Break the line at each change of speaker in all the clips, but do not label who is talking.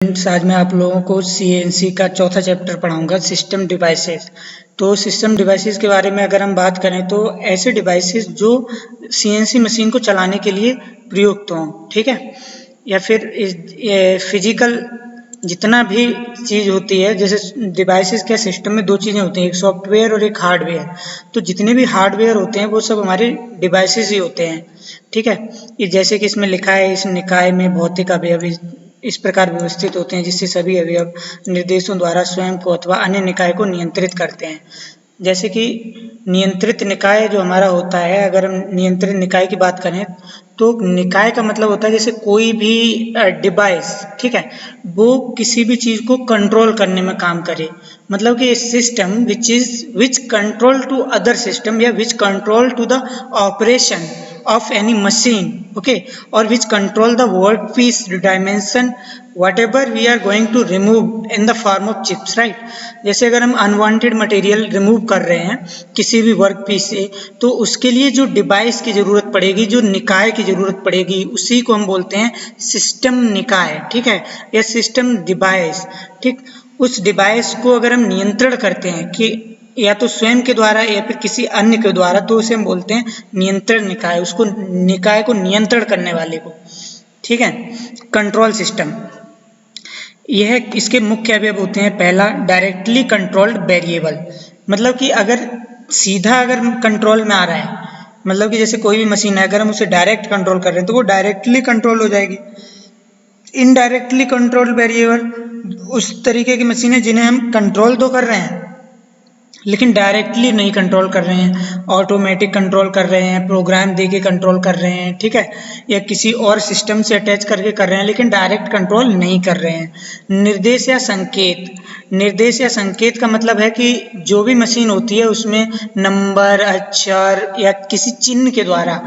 आज मैं आप लोगों को सीएनसी का चौथा चैप्टर पढ़ाऊंगा, सिस्टम डिवाइसेस। तो सिस्टम डिवाइसेस के बारे में अगर हम बात करें तो ऐसे डिवाइसेस जो सीएनसी मशीन को चलाने के लिए प्रयुक्त हों, ठीक है, या फिर फिजिकल जितना भी चीज़ होती है, जैसे डिवाइसेस क्या सिस्टम में दो चीज़ें होती हैं, एक सॉफ्टवेयर और एक हार्डवेयर। तो जितने भी हार्डवेयर होते हैं वो सब हमारे डिवाइसेस ही होते हैं, ठीक है। ये जैसे कि इसमें लिखा है, इस निकाय में भौतिक अवयव इस प्रकार व्यवस्थित होते हैं जिससे सभी अवयव निर्देशों द्वारा स्वयं को अथवा अन्य निकाय को नियंत्रित करते हैं। जैसे कि नियंत्रित निकाय जो हमारा होता है, अगर हम नियंत्रित निकाय की बात करें तो निकाय का मतलब होता है जैसे कोई भी डिवाइस, ठीक है, वो किसी भी चीज़ को कंट्रोल करने में काम करे। मतलब कि system which control to other system या which control to the operation of any machine, okay, or which control the workpiece dimension whatever we are going to remove in the form of chips, right। जैसे अगर हम unwanted material remove कर रहे हैं किसी भी work piece से, तो उसके लिए जो डिवाइस की जरूरत पड़ेगी, जो निकाय की जरूरत पड़ेगी, उसी को हम बोलते हैं सिस्टम निकाय, ठीक है, या सिस्टम डिवाइस, ठीक। उस डिवाइस को अगर हम नियंत्रण करते हैं कि या तो स्वयं के द्वारा या फिर किसी अन्य के द्वारा, तो उसे हम बोलते हैं नियंत्रण निकाय, उसको निकाय को नियंत्रण करने वाले को, ठीक है, कंट्रोल सिस्टम। यह इसके मुख्य अवयव होते हैं, पहला डायरेक्टली कंट्रोल्ड वेरिएबल, मतलब कि अगर सीधा अगर कंट्रोल में आ रहा है, मतलब कि जैसे कोई भी मशीन है, अगर हम उसे डायरेक्ट कंट्रोल कर रहे हैं तो वो डायरेक्टली कंट्रोल हो जाएगी। इनडायरेक्टली कंट्रोल्ड वेरिएबल उस तरीके की मशीन है जिन्हें हम कंट्रोल तो कर रहे हैं लेकिन डायरेक्टली नहीं कंट्रोल कर रहे हैं, ऑटोमेटिक कंट्रोल कर रहे हैं, प्रोग्राम दे के कंट्रोल कर रहे हैं, ठीक है, या किसी और सिस्टम से अटैच करके कर रहे हैं लेकिन डायरेक्ट कंट्रोल नहीं कर रहे हैं। निर्देश या संकेत, निर्देश या संकेत का मतलब है कि जो भी मशीन होती है उसमें नंबर, अक्षर या किसी चिन्ह के द्वारा,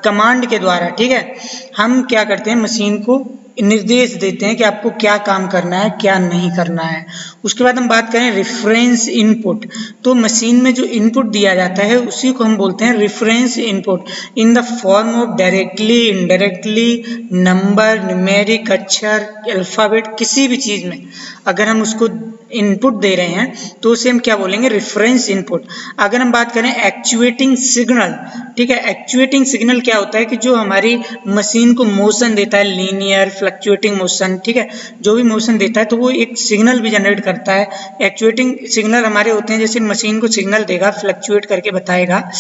कमांड के द्वारा, ठीक है, हम क्या करते हैं, मशीन को निर्देश देते हैं कि आपको क्या काम करना है, क्या नहीं करना है। उसके बाद हम बात करें रेफरेंस इनपुट, तो मशीन में जो इनपुट दिया जाता है उसी को हम बोलते हैं reference input, in the form of directly, indirectly, number, numeric, अक्षर, अल्फाबेट, किसी भी चीज़ में अगर हम उसको इनपुट दे रहे हैं तो उसे हम क्या बोलेंगे, रेफरेंस इनपुट। अगर हम बात करें एक्चुएटिंग सिग्नल, ठीक है, एक्चुएटिंग सिग्नल क्या होता है कि जो हमारी मशीन को मोशन देता है, लीनियर, फ्लक्चुएटिंग मोशन, ठीक है, जो भी मोशन देता है तो वो एक सिग्नल भी जनरेट करता है। एक्चुएटिंग सिग्नल हमारे होते हैं जैसे मशीन को सिग्नल देगा, फ्लक्चुएट करके बताएगा,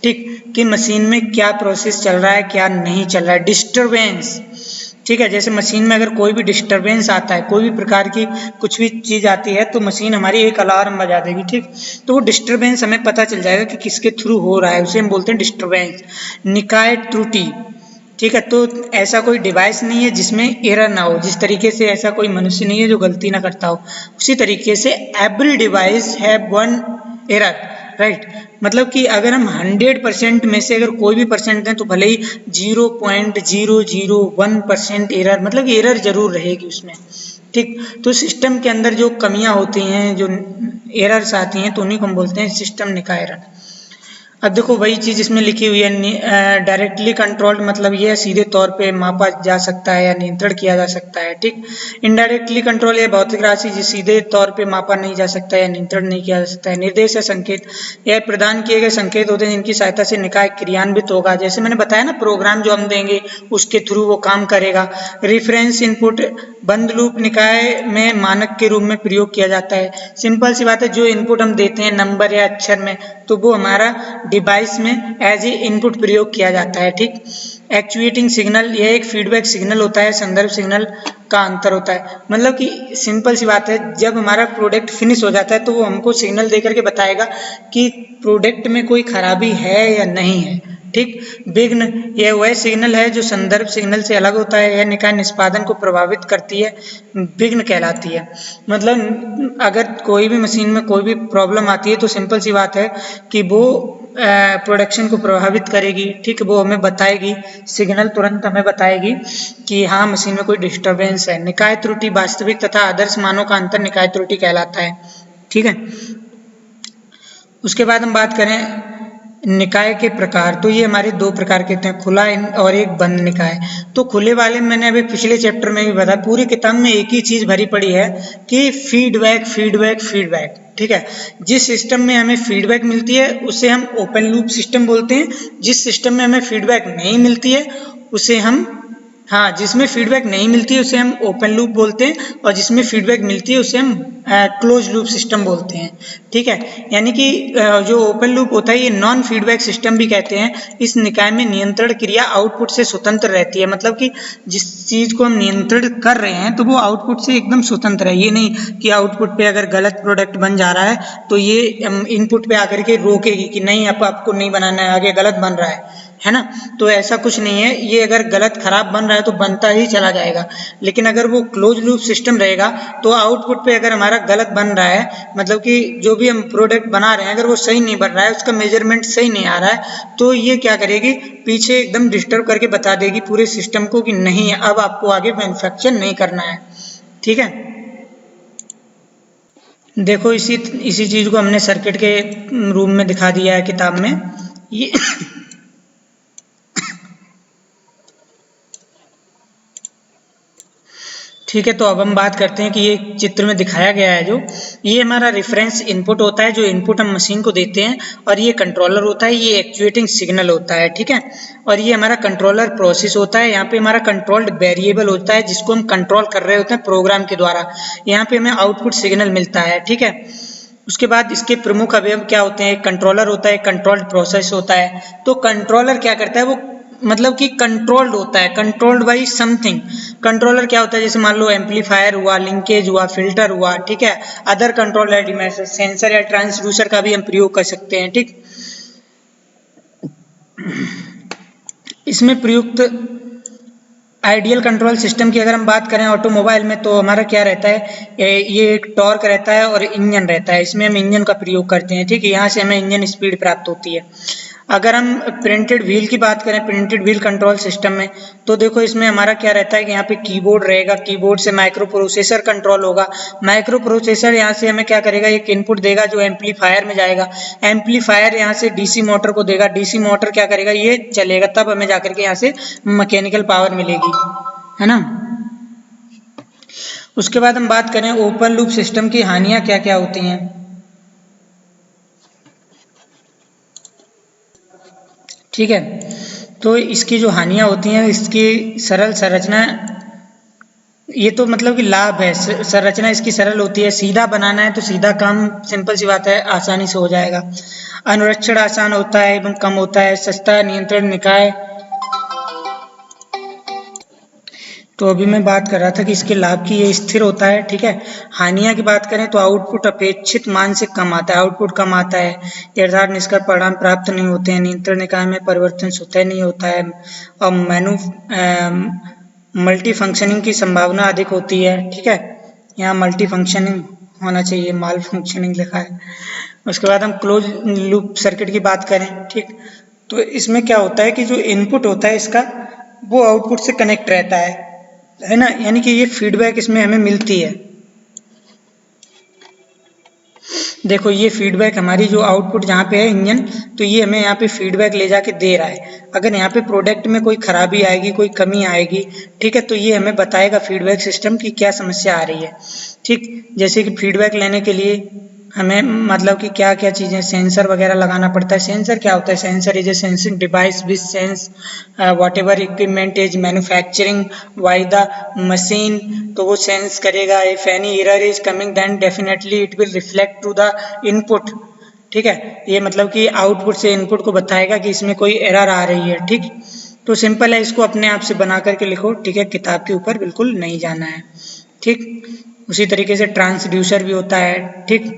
ठीक, कि मशीन में क्या प्रोसेस चल रहा है, क्या नहीं चल रहा है। डिस्टरबेंस, ठीक है, जैसे मशीन में अगर कोई भी डिस्टरबेंस आता है, कोई भी प्रकार की कुछ भी चीज़ आती है तो मशीन हमारी एक अलार्म बजा देगी, ठीक, तो वो डिस्टरबेंस हमें पता चल जाएगा कि किसके थ्रू हो रहा है, उसे हम बोलते हैं डिस्टरबेंस। निकाय त्रुटि, ठीक है, तो ऐसा कोई डिवाइस नहीं है जिसमें एरर ना हो, जिस तरीके से ऐसा कोई मनुष्य नहीं है जो गलती ना करता हो, उसी तरीके से every device have one error, right. मतलब कि अगर हम 100% में से अगर कोई भी परसेंट दें तो भले ही 0.001% एरर, मतलब कि एरर जरूर रहेगी उसमें, ठीक। तो सिस्टम के अंदर जो कमियां होती हैं, जो एरर्स आती हैं, तो उन्हीं को हम बोलते हैं सिस्टम निकाय एरर। अब देखो वही चीज़ इसमें लिखी हुई है, डायरेक्टली कंट्रोल्ड मतलब ये सीधे तौर पे मापा जा सकता है या नियंत्रण किया जा सकता है, ठीक। इनडायरेक्टली कंट्रोल ये भौतिक राशि जो सीधे तौर पे मापा नहीं जा सकता या नियंत्रण नहीं किया जा सकता है। निर्देश या संकेत, यह प्रदान किए गए संकेत होते हैं जिनकी सहायता से निकाय क्रियान्वित होगा। जैसे मैंने बताया ना, प्रोग्राम जो हम देंगे उसके थ्रू वो काम करेगा। रेफरेंस इनपुट बंद लूप निकाय में मानक के रूप में प्रयोग किया जाता है। सिंपल सी बात है, जो इनपुट हम देते हैं नंबर या अक्षर में, तो वो हमारा डिवाइस में एज ए इनपुट प्रयोग किया जाता है, ठीक। एक्चुएटिंग सिग्नल, यह एक फीडबैक सिग्नल होता है, संदर्भ सिग्नल का अंतर होता है। मतलब कि सिंपल सी बात है, जब हमारा प्रोडक्ट फिनिश हो जाता है तो वो हमको सिग्नल दे करके बताएगा कि प्रोडक्ट में कोई खराबी है या नहीं है, ठीक। विघ्न, यह वह सिग्नल है जो संदर्भ सिग्नल से अलग होता है, यह निकाय निष्पादन को प्रभावित करती है, विघ्न कहलाती है। मतलब अगर कोई भी मशीन में कोई भी प्रॉब्लम आती है तो सिंपल सी बात है कि वो प्रोडक्शन को प्रभावित करेगी, ठीक, वो हमें बताएगी, सिग्नल तुरंत हमें बताएगी कि हाँ मशीन में कोई डिस्टरबेंस है। निकाय त्रुटि, वास्तविक तथा आदर्श मानों का अंतर निकाय त्रुटि कहलाता है, ठीक है। उसके बाद हम बात करें निकाय के प्रकार, तो ये हमारे दो प्रकार के होते हैं, खुला और एक बंद निकाय। तो खुले वाले में मैंने अभी पिछले चैप्टर में भी बताया, पूरी किताब में एक ही चीज भरी पड़ी है कि फीडबैक फीडबैक फीडबैक। ठीक है, जिस सिस्टम में हमें फीडबैक मिलती है उसे हम ओपन लूप सिस्टम बोलते हैं, जिस सिस्टम में हमें फीडबैक नहीं मिलती है उसे हम जिसमें फीडबैक नहीं मिलती है उसे हम ओपन लूप बोलते हैं, और जिसमें फीडबैक मिलती है उसे हम क्लोज लूप सिस्टम बोलते हैं। ठीक है, यानी कि जो ओपन लूप होता है ये नॉन फीडबैक सिस्टम भी कहते हैं। इस निकाय में नियंत्रण क्रिया आउटपुट से स्वतंत्र रहती है, मतलब कि जिस चीज को हम नियंत्रण कर रहे हैं तो वो आउटपुट से एकदम स्वतंत्र है। ये नहीं कि आउटपुट पे अगर गलत प्रोडक्ट बन जा रहा है तो ये इनपुट पे आकर के रोकेगी कि नहीं आपको नहीं बनाना है, आगे गलत बन रहा है ना। तो ऐसा कुछ नहीं है, ये अगर गलत खराब बन रहा है तो बनता ही चला जाएगा। लेकिन अगर वो क्लोज लूप सिस्टम रहेगा तो आउटपुट पे अगर हमारा गलत बन रहा है, मतलब कि जो भी हम प्रोडक्ट बना रहे हैं अगर वो सही नहीं बन रहा है, उसका मेजरमेंट सही नहीं आ रहा है, तो ये क्या करेगी, पीछे एकदम डिस्टर्ब करके बता देगी पूरे सिस्टम को कि नहीं अब आपको आगे मैन्युफैक्चर नहीं करना है। ठीक है, देखो इसी चीज को हमने सर्किट के रूम में दिखा दिया है किताब में। ये ठीक है, तो अब हम बात करते हैं कि ये चित्र में दिखाया गया है जो ये हमारा रेफरेंस इनपुट होता है, जो इनपुट हम मशीन को देते हैं, और ये कंट्रोलर होता है, ये एक्चुएटिंग सिग्नल होता है। ठीक है, और ये हमारा कंट्रोलर प्रोसेस होता है। यहाँ पे हमारा कंट्रोल्ड वेरिएबल होता है जिसको हम कंट्रोल कर रहे होते हैं प्रोग्राम के द्वारा। यहाँ पे हमें आउटपुट सिग्नल मिलता है। ठीक है, उसके बाद इसके प्रमुख अवयव क्या होते हैं, एक कंट्रोलर होता है, कंट्रोल्ड प्रोसेस होता है। तो कंट्रोलर क्या करता है, वो मतलब कि कंट्रोल्ड होता है, कंट्रोल्ड बाई समथिंग। कंट्रोलर क्या होता है, जैसे मान लो एम्पलीफायर हुआ, लिंकेज हुआ, फिल्टर हुआ। ठीक है, अदर कंट्रोल एलिमेंट्स, सेंसर या ट्रांसड्यूसर का भी हम प्रयोग कर सकते हैं। ठीक, इसमें प्रयुक्त आइडियल कंट्रोल सिस्टम की अगर हम बात करें ऑटोमोबाइल में, तो हमारा क्या रहता है, ये एक टॉर्क रहता है और इंजन रहता है। इसमें हम इंजन का प्रयोग करते हैं। ठीक है, यहाँ से हमें इंजन स्पीड प्राप्त होती है। अगर हम प्रिंटेड व्हील की बात करें, प्रिंटेड व्हील कंट्रोल सिस्टम में, तो देखो इसमें हमारा क्या रहता है कि यहाँ पे कीबोर्ड रहेगा, कीबोर्ड से माइक्रो प्रोसेसर कंट्रोल होगा। माइक्रो प्रोसेसर यहाँ से हमें क्या करेगा, एक इनपुट देगा जो एम्पलीफायर में जाएगा। एम्पलीफायर यहाँ से डीसी मोटर को देगा, डीसी मोटर क्या करेगा, ये चलेगा, तब हमें जाकर के यहाँ से मैकेनिकल पावर मिलेगी, है ना। उसके बाद हम बात करें ओपन लूप सिस्टम की हानियां क्या क्या होती हैं। ठीक है, तो इसकी जो हानियां होती हैं, इसकी सरल संरचना, ये तो मतलब कि लाभ है, संरचना इसकी सरल होती है। सीधा बनाना है तो सीधा काम, सिंपल सी बात है, आसानी से हो जाएगा। अनुरक्षण आसान होता है एवं कम होता है। सस्ता नियंत्रण निकाय, तो अभी मैं बात कर रहा था कि इसके लाभ की, ये स्थिर होता है। ठीक है, हानियां की बात करें तो आउटपुट अपेक्षित मान से कम आता है, आउटपुट कम आता है, यथार्थ निष्कर्ष परिणाम प्राप्त नहीं होते हैं, नियंत्रण निकाय में परिवर्तन स्वतः नहीं होता है, और मल्टी फंक्शनिंग की संभावना अधिक होती है। ठीक है, यहाँ मल्टी फंक्शनिंग होना चाहिए, माल फंक्शनिंग लिखा है। उसके बाद हम क्लोज लूप सर्किट की बात करें, ठीक, तो इसमें क्या होता है कि जो इनपुट होता है इसका, वो आउटपुट से कनेक्ट रहता है ना, यानी कि ये फीडबैक इसमें हमें मिलती है। देखो ये फीडबैक हमारी जो आउटपुट जहाँ पे है इंजन, तो ये हमें यहाँ पे फीडबैक ले जाके दे रहा है। अगर यहाँ पे प्रोडक्ट में कोई खराबी आएगी, कोई कमी आएगी, ठीक है, तो ये हमें बताएगा फीडबैक सिस्टम की क्या समस्या आ रही है। ठीक, जैसे कि फीडबैक लेने के लिए हमें मतलब कि क्या क्या चीज़ें, सेंसर वगैरह लगाना पड़ता है। सेंसर क्या होता है, sensor is a sensing device which sense whatever equipment is manufacturing by the machine, तो वो सेंस करेगा। If any error is coming then definitely it will reflect to the input. ठीक है, ये मतलब कि आउटपुट से इनपुट को बताएगा कि इसमें कोई एरर आ रही है। ठीक, तो सिंपल है, इसको अपने आप से बना करके लिखो। ठीक है, किताब के ऊपर बिल्कुल नहीं जाना है। ठीक, उसी तरीके से ट्रांसड्यूसर भी होता है। ठीक,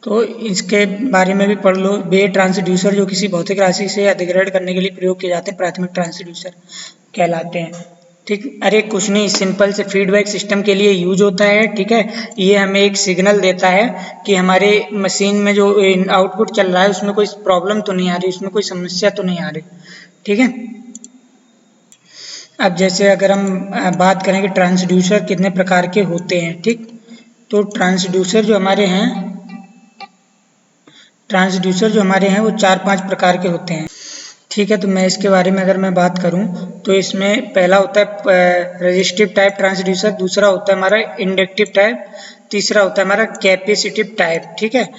तो इसके बारे में भी पढ़ लो। वे ट्रांसड्यूसर जो किसी भौतिक राशि से अधिग्रहण करने के लिए प्रयोग किए जाते हैं, प्राथमिक ट्रांसड्यूसर कहलाते हैं। ठीक, अरे कुछ नहीं, सिंपल से फीडबैक सिस्टम के लिए यूज होता है। ठीक है, ये हमें एक सिग्नल देता है कि हमारे मशीन में जो आउटपुट चल रहा है उसमें कोई प्रॉब्लम तो नहीं आ रही, उसमें कोई समस्या तो नहीं आ रही। ठीक है, अब जैसे अगर हम बात करें कि ट्रांसड्यूसर कितने प्रकार के होते हैं। ठीक, तो ट्रांसड्यूसर जो हमारे हैं, ट्रांसड्यूसर जो हमारे हैं वो 4-5 प्रकार के होते हैं। ठीक है, तो मैं इसके बारे में अगर मैं बात करूं तो इसमें पहला होता है रेजिस्टिव टाइप ट्रांसड्यूसर, दूसरा होता है हमारा इंडक्टिव टाइप, तीसरा होता है हमारा कैपेसिटिव टाइप। ठीक है,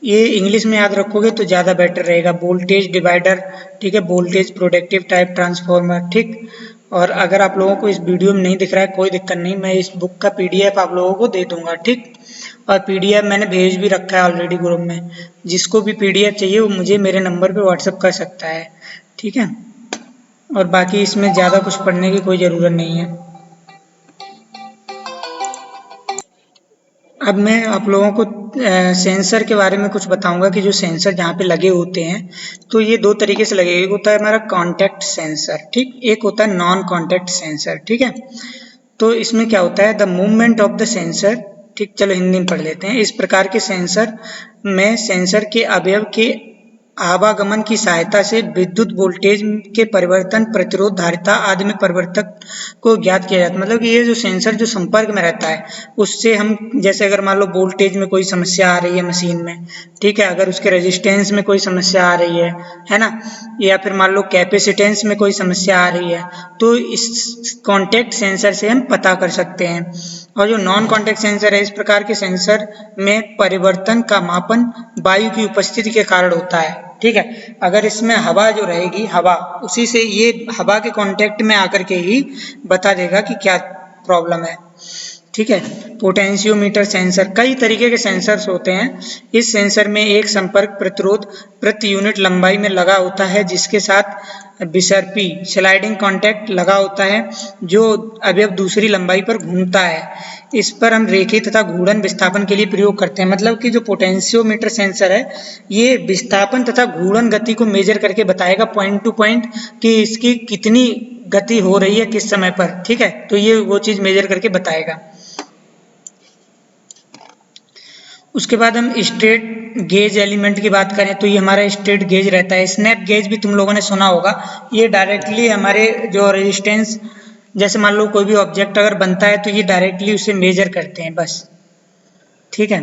ये इंग्लिश में याद रखोगे तो ज़्यादा बेटर रहेगा। वोल्टेज डिवाइडर, ठीक है, वोल्टेज प्रोडक्टिव टाइप ट्रांसफॉर्मर। ठीक, और अगर आप लोगों को इस वीडियो में नहीं दिख रहा है कोई दिक्कत नहीं, मैं इस बुक का पीडीएफ आप लोगों को दे दूंगा। ठीक, और पीडीएफ मैंने भेज भी रखा है ऑलरेडी ग्रुप में, जिसको भी पीडीएफ चाहिए वो मुझे मेरे नंबर पे व्हाट्सअप कर सकता है। ठीक है, और बाकी इसमें ज़्यादा कुछ पढ़ने की कोई ज़रूरत नहीं है। अब मैं आप लोगों को सेंसर के बारे में कुछ बताऊंगा कि जो सेंसर जहाँ पे लगे होते हैं तो ये दो तरीके से लगे। एक होता है हमारा कॉन्टैक्ट सेंसर, ठीक, एक होता है नॉन कॉन्टैक्ट सेंसर। ठीक है, तो इसमें क्या होता है, the movement of the sensor, ठीक, चलो हिंदी में पढ़ लेते हैं। इस प्रकार के सेंसर में सेंसर के अवयव के आवागमन की सहायता से विद्युत वोल्टेज के परिवर्तन, प्रतिरोध, धारिता आदि में परिवर्तक को ज्ञात किया जाता है। मतलब कि ये जो सेंसर जो संपर्क में रहता है उससे हम, जैसे अगर मान लो वोल्टेज में कोई समस्या आ रही है मशीन में, ठीक है, अगर उसके रेजिस्टेंस में कोई समस्या आ रही है ना, या फिर मान लो कैपेसिटेंस में कोई समस्या आ रही है, तो इस कॉन्टैक्ट सेंसर से हम पता कर सकते हैं। और जो नॉन कॉन्टैक्ट सेंसर है, इस प्रकार के सेंसर में परिवर्तन का मापन वायु की उपस्थिति के कारण होता है। ठीक है, अगर इसमें हवा जो रहेगी, हवा, उसी से ये हवा के कांटेक्ट में आकर के ही बता देगा कि क्या प्रॉब्लम है। ठीक है, पोटेंशियोमीटर सेंसर, कई तरीके के सेंसर्स होते हैं। इस सेंसर में एक संपर्क प्रतिरोध प्रति यूनिट लंबाई में लगा होता है, जिसके साथ विसर्पी स्लाइडिंग कांटेक्ट लगा होता है, जो अवयव दूसरी लंबाई पर घूमता है। इस पर हम रेखी तथा घूर्णन विस्थापन के लिए प्रयोग करते हैं। मतलब कि जो पोटेंशियोमीटर सेंसर है ये विस्थापन तथा घूर्णन गति को मेजर करके बताएगा पॉइंट टू पॉइंट कि इसकी कितनी गति हो रही है किस समय पर। ठीक है, तो ये वो चीज मेजर करके बताएगा। उसके बाद हम स्ट्रेट गेज एलिमेंट की बात करें तो ये हमारा स्ट्रेट गेज रहता है। स्नैप गेज भी तुम लोगों ने सुना होगा। ये डायरेक्टली हमारे जो रेजिस्टेंस, जैसे मान लो कोई भी ऑब्जेक्ट अगर बनता है तो ये डायरेक्टली उसे मेजर करते हैं बस। ठीक है,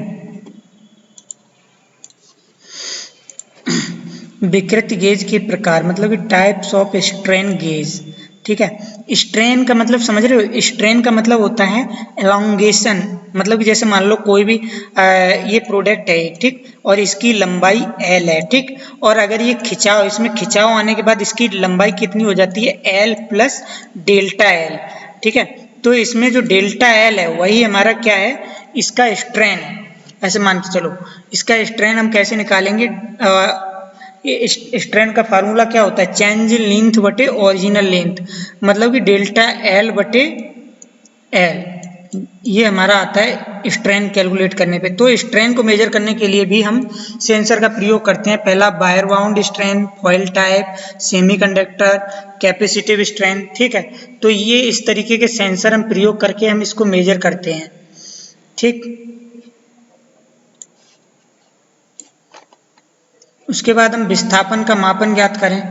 विकृत गेज के प्रकार, मतलब कि टाइप्स ऑफ स्ट्रेन गेज। ठीक है, स्ट्रेन का मतलब समझ रहे हो, स्ट्रेन का मतलब होता है एलोंगेशन। मतलब कि जैसे मान लो कोई भी ये प्रोडक्ट है, ठीक, और इसकी लंबाई L है, ठीक, और अगर ये खिंचाव, इसमें खिंचाव आने के बाद इसकी लंबाई कितनी हो जाती है, L प्लस डेल्टा L। ठीक है, तो इसमें जो डेल्टा L है वही हमारा क्या है, इसका स्ट्रेन है। ऐसे मान के चलो, इसका स्ट्रेन हम कैसे निकालेंगे, स्ट्रेन का फार्मूला क्या होता है, चेंज लेंथ बटे ओरिजिनल लेंथ, मतलब कि डेल्टा L बटे L, ये हमारा आता है स्ट्रेन कैलकुलेट करने पे। तो स्ट्रेन को मेजर करने के लिए भी हम सेंसर का प्रयोग करते हैं। पहला wire bound strain, foil type, semiconductor, capacitive strain. ठीक है, तो ये इस तरीके के सेंसर हम प्रयोग करके हम इसको मेजर करते हैं। ठीक, उसके बाद हम विस्थापन का मापन ज्ञात करें।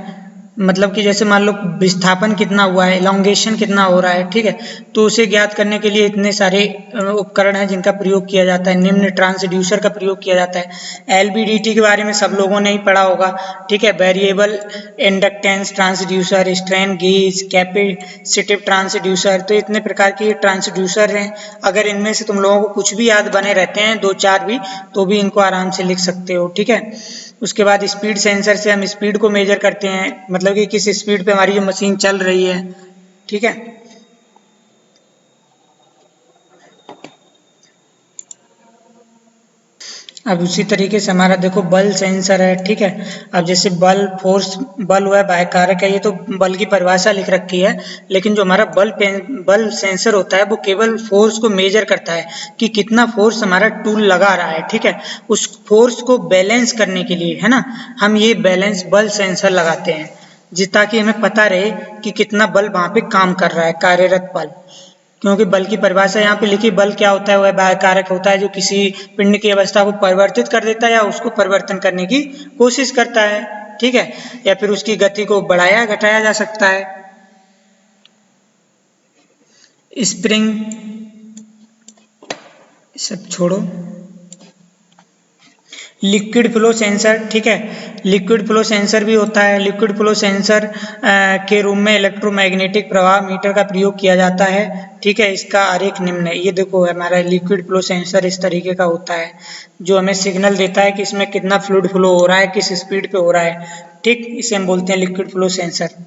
मतलब कि जैसे मान लो विस्थापन कितना हुआ है, एलोंगेशन कितना हो रहा है, ठीक है, तो उसे ज्ञात करने के लिए इतने सारे उपकरण हैं जिनका प्रयोग किया जाता है। निम्न ट्रांसड्यूसर का प्रयोग किया जाता है। एलबीडीटी के बारे में सब लोगों ने ही पढ़ा होगा। ठीक है, variable inductance transducer, strain gauge, capacitive transducer, तो इतने प्रकार के ट्रांसड्यूसर हैं। अगर इनमें से तुम लोगों को कुछ भी याद बने रहते हैं, 2-4 भी, तो भी इनको आराम से लिख सकते हो। ठीक है, उसके बाद स्पीड सेंसर से हम स्पीड को मेजर करते हैं, मतलब कि किस स्पीड पे हमारी जो मशीन चल रही है। ठीक है, अब उसी तरीके से हमारा देखो बल सेंसर है। ठीक है, अब जैसे बल, फोर्स, बल हुआ है बाह्यकारक है, ये तो बल की परिभाषा लिख रखी है। लेकिन जो हमारा बल सेंसर होता है वो केवल फोर्स को मेजर करता है कि कितना फोर्स हमारा टूल लगा रहा है। ठीक है, उस फोर्स को बैलेंस करने के लिए, है ना, हम ये बैलेंस बल सेंसर लगाते हैं, ताकि हमें पता रहे कि कितना बल वहां पे काम कर रहा है, कार्यरत बल। क्योंकि बल की परिभाषा यहाँ पे लिखी, बल क्या होता है, वह बाह्यकारक होता है जो किसी पिंड की अवस्था को परिवर्तित कर देता है या उसको परिवर्तन करने की कोशिश करता है। ठीक है, या फिर उसकी गति को बढ़ाया घटाया जा सकता है। स्प्रिंग, सब छोड़ो, लिक्विड फ्लो सेंसर, ठीक है, लिक्विड फ्लो सेंसर भी होता है। लिक्विड फ्लो सेंसर के रूप में इलेक्ट्रोमैग्नेटिक प्रवाह मीटर का प्रयोग किया जाता है, ठीक है। इसका आरेख निम्न है। ये देखो हमारा लिक्विड फ्लो सेंसर इस तरीके का होता है, जो हमें सिग्नल देता है कि इसमें कितना फ्लूइड फ्लो हो रहा है, किस स्पीड पे हो रहा है, ठीक। इसे हम बोलते हैं लिक्विड फ्लो सेंसर।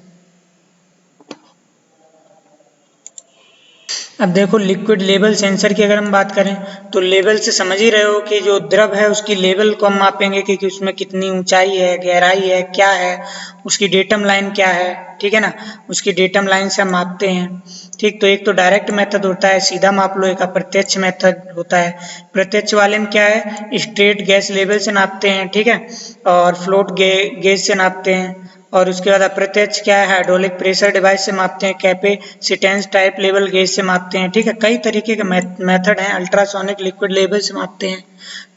अब देखो लिक्विड लेवल सेंसर की अगर हम बात करें तो लेवल से समझ ही रहे हो कि जो द्रव है उसकी लेवल को हम मापेंगे कि उसमें कितनी ऊंचाई है, गहराई है, क्या है, उसकी डेटम लाइन क्या है, ठीक है ना। उसकी डेटम लाइन से हम मापते हैं, ठीक। तो एक तो डायरेक्ट मेथड होता है, सीधा माप लो, एक अप्रत्यक्ष मेथड होता है। प्रत्यक्ष वाले में क्या है, स्ट्रेट गैस लेवल से नापते हैं, ठीक है, और फ्लोट गेज से नापते हैं। और उसके बाद अप्रत्यक्ष क्या है, हाइड्रोलिक प्रेशर डिवाइस से मापते हैं, कैपेसिटेंस टाइप लेवल गेज से मापते हैं, ठीक है। कई तरीके के मेथड हैं। अल्ट्रासोनिक लिक्विड लेवल से मापते हैं,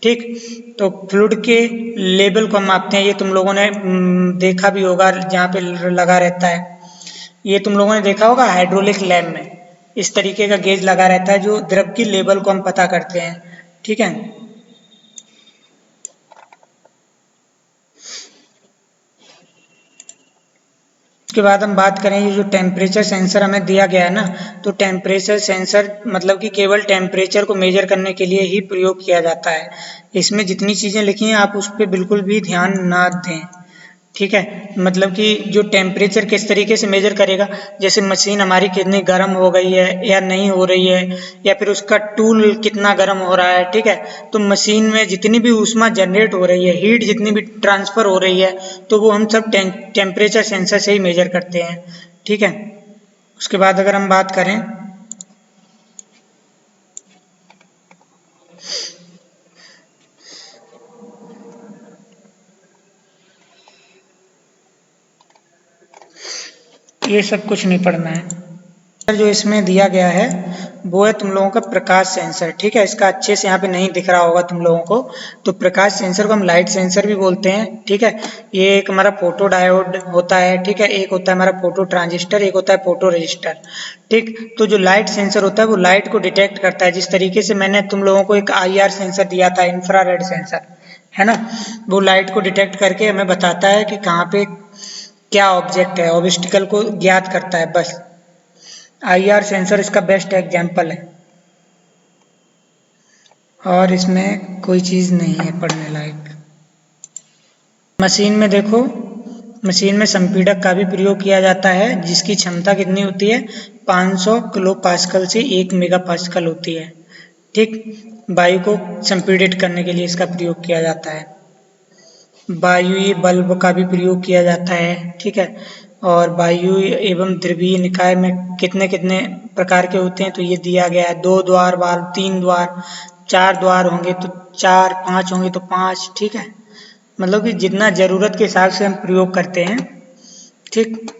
ठीक। तो फ्लूइड के लेवल को हम मापते हैं। ये तुम लोगों ने देखा भी होगा, जहाँ पे लगा रहता है, ये तुम लोगों ने देखा होगा हाइड्रोलिक लैब में इस तरीके का गेज लगा रहता है, जो द्रव की लेवल को हम पता करते हैं, ठीक है। उसके बाद हम बात करें, ये जो टेम्परेचर सेंसर हमें दिया गया है ना, तो टेम्परेचर सेंसर मतलब कि केवल टेम्परेचर को मेजर करने के लिए ही प्रयोग किया जाता है। इसमें जितनी चीज़ें लिखी हैं आप उस पर बिल्कुल भी ध्यान ना दें, ठीक है। मतलब कि जो टेम्परेचर किस तरीके से मेजर करेगा, जैसे मशीन हमारी कितनी गर्म हो गई है या नहीं हो रही है, या फिर उसका टूल कितना गर्म हो रहा है, ठीक है। तो मशीन में जितनी भी ऊष्मा जनरेट हो रही है, हीट जितनी भी ट्रांसफर हो रही है, तो वो हम सब टेम्परेचर सेंसर से ही मेजर करते हैं, ठीक है। उसके बाद अगर हम बात करें, ये सब कुछ नहीं पढ़ना है। जो इसमें दिया गया है वो है तुम लोगों का प्रकाश सेंसर, ठीक है। इसका अच्छे से यहाँ पे नहीं दिख रहा होगा तुम लोगों को। तो प्रकाश सेंसर को हम लाइट सेंसर भी बोलते हैं, ठीक है। ये एक हमारा फोटो डायोड होता है, ठीक है। एक होता है हमारा फोटो ट्रांजिस्टर, एक होता है फोटो रजिस्टर, ठीक। तो जो लाइट सेंसर होता है वो लाइट को डिटेक्ट करता है, जिस तरीके से मैंने तुम लोगों को एक IR सेंसर दिया था, इंफ्रारेड सेंसर, है ना। वो लाइट को डिटेक्ट करके हमें बताता है कि कहाँ पे क्या ऑब्जेक्ट है, ऑब्स्टिकल को ज्ञात करता है, बस। IR सेंसर इसका बेस्ट एग्जाम्पल है, और इसमें कोई चीज़ नहीं है पढ़ने लायक। मशीन में देखो, मशीन में संपीड़क का भी प्रयोग किया जाता है, जिसकी क्षमता कितनी होती है, 500 किलो पास्कल से 1 मेगा पास्कल होती है, ठीक। वायु को संपीड़ित करने के लिए इसका प्रयोग किया जाता है। वायुवीय बल्ब का भी प्रयोग किया जाता है, ठीक है। और वायु एवं ध्रुवीय निकाय में कितने कितने प्रकार के होते हैं, तो ये दिया गया है। 2 द्वार वाल्व, 3 द्वार, 4 द्वार होंगे तो 4, 5 होंगे तो 5, ठीक है। मतलब कि जितना जरूरत के हिसाब से हम प्रयोग करते हैं, ठीक।